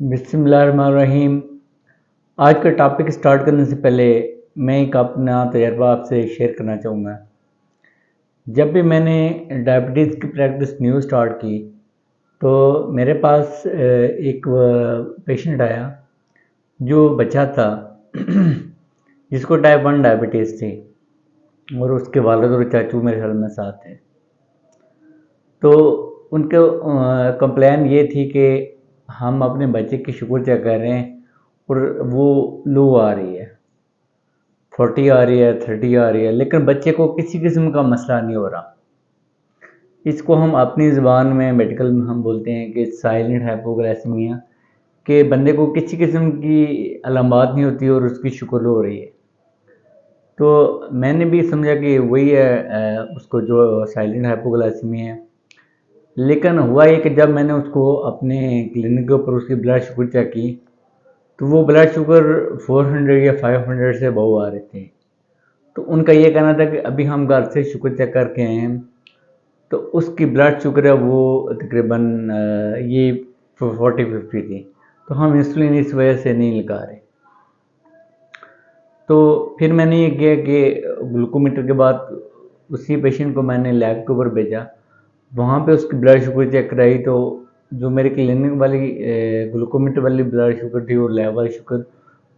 बिस्मिल्लाहिर्रहमानिर्रहीम। आज का टॉपिक स्टार्ट करने से पहले मैं एक अपना तजर्बा आपसे शेयर करना चाहूँगा। जब भी मैंने डायबिटीज़ की प्रैक्टिस न्यू स्टार्ट की तो मेरे पास एक पेशेंट आया जो बच्चा था जिसको टाइप 1 डायबिटीज़ थी और उसके वालिद और चाचू मेरे ख्याल में साथ थे। तो उनके कंप्लेन ये थी कि हम अपने बच्चे की शुगर चेक कर रहे हैं और वो लो आ रही है, 40 आ रही है, 30 आ रही है, लेकिन बच्चे को किसी किस्म का मसला नहीं हो रहा। इसको हम अपनी ज़बान में मेडिकल में हम बोलते हैं कि साइलेंट हाइपोग्लाइसेमिया, कि बंदे को किसी किस्म की अलामत नहीं होती और उसकी शुगर लो हो रही है। तो मैंने भी समझा कि वही है उसको जो साइलेंट हाइपोग्लाइसेमिया है। लेकिन हुआ ये कि जब मैंने उसको अपने क्लिनिक के ऊपर उसकी ब्लड शुगर चेक की तो वो ब्लड शुगर 400 या 500 से अबव आ रहे थे। तो उनका ये कहना था कि अभी हम घर से शुगर चेक करके आए हैं तो उसकी ब्लड शुगर है वो तकरीबन ये 40-50 थी, तो हम इंसुलिन इस वजह से नहीं लगा रहे। तो फिर मैंने ये किया कि ग्लूकोमीटर के बाद उसी पेशेंट को मैंने लैब के ऊपर भेजा, वहाँ पे उसकी ब्लड शुगर चेक कराई। तो जो मेरे क्लिनिक वाली ग्लूकोमीटर वाली ब्लड शुगर थी और लैब वाली शुगर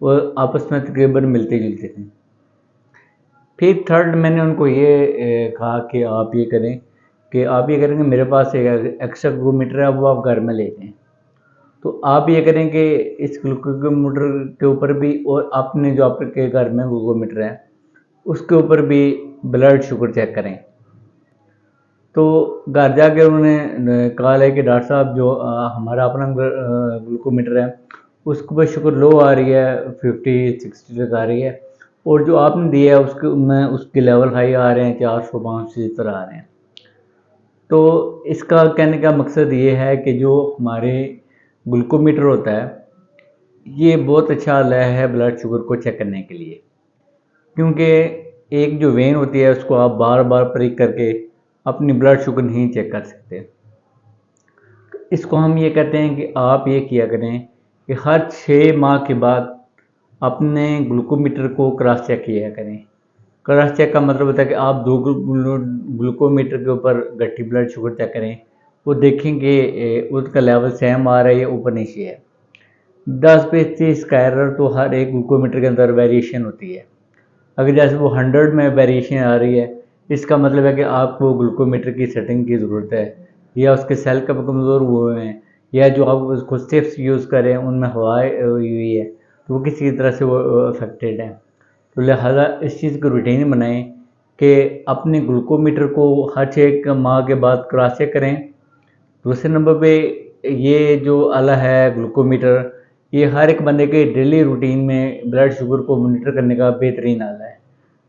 वो आपस में तकरीबन मिलते जुलते थे। फिर थर्ड मैंने उनको ये कहा कि आप ये करें कि आप ये करेंगे, मेरे पास एक एक्स्ट्रा ग्लूकोमीटर है वो आप घर में ले जाएँ। तो आप ये करें कि इस ग्लूकोमीटर के ऊपर भी और आपने जो आपके घर में ग्लूकोमीटर है उसके ऊपर भी ब्लड शुगर चेक करें। तो घर जाके उन्होंने कहा है कि डॉक्टर साहब जो हमारा अपना ग्लूकोमीटर है उसके ऊपर शुगर लो आ रही है, 50-60 तक आ रही है, और जो आपने दिया है उसके में उसके लेवल हाई आ रहे हैं, 400-500 इस तरह आ रहे हैं। तो इसका कहने का मकसद ये है कि जो हमारे ग्लूकोमीटर होता है ये बहुत अच्छा आला है ब्लड शुगर को चेक करने के लिए, क्योंकि एक जो वेन होती है उसको आप बार बार प्रिक करके अपनी ब्लड शुगर नहीं चेक कर सकते। इसको हम ये कहते हैं कि आप ये किया करें कि हर 6 माह के बाद अपने ग्लूकोमीटर को क्रॉस चेक किया करें। क्रॉस चेक का मतलब होता है कि आप दो ग्लूकोमीटर के ऊपर गट्टी ब्लड शुगर चेक करें, वो देखेंगे उसका लेवल सेम आ रहा है या ऊपर नीचे है। 10-20 का एरर तो हर एक ग्लूकोमीटर के अंदर वेरिएशन होती है। अगर जैसे वो 100 में वेरिएशन आ रही है, इसका मतलब है कि आपको ग्लूकोमीटर की सेटिंग की ज़रूरत है, या उसके सेल कब कमज़ोर हुए हैं, या जो आप उसको स्टेप्स यूज़ करें उनमें हवा हुई हुई है तो वो किसी तरह से वो अफेक्टेड है। तो लिहाजा इस चीज़ को रूटीन बनाएं कि अपने ग्लूकोमीटर को हर 6 माह के बाद क्रॉस चेक करें। दूसरे नंबर पे ये जो आला है ग्लूकोमीटर, ये हर एक बंदे के डेली रूटीन में ब्लड शुगर को मॉनिटर करने का बेहतरीन आला है।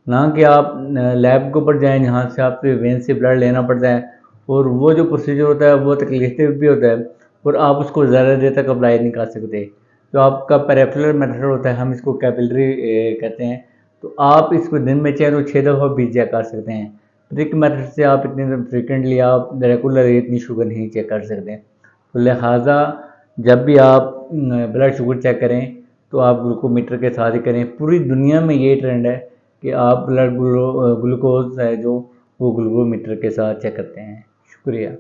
ना कि आप लैब के ऊपर जाएँ जहाँ से आपके वेन से ब्लड लेना पड़ता है, और वो जो प्रोसीजर होता है वो तकलीफ भी होता है और आप उसको ज़्यादा देर तक अप्लाई नहीं कर सकते। जो आपका पेरिफेरल मेथड होता है, हम इसको कैपिलरी कहते हैं, तो आप इसको दिन में चाहे तो 6 दफ़ा भी चेक कर सकते हैं। प्रिक मेथड से आप इतने फ्रिक्वेंटली आप रेगुलर इतनी शुगर नहीं चेक कर सकते। तो लिहाजा जब भी आप ब्लड शुगर चेक करें तो आप ग्लूकोमीटर के साथ ही करें। पूरी दुनिया में ये ट्रेंड है कि आप ब्लड ग्लूकोज है जो वो ग्लूकोमीटर के साथ चेक करते हैं। शुक्रिया।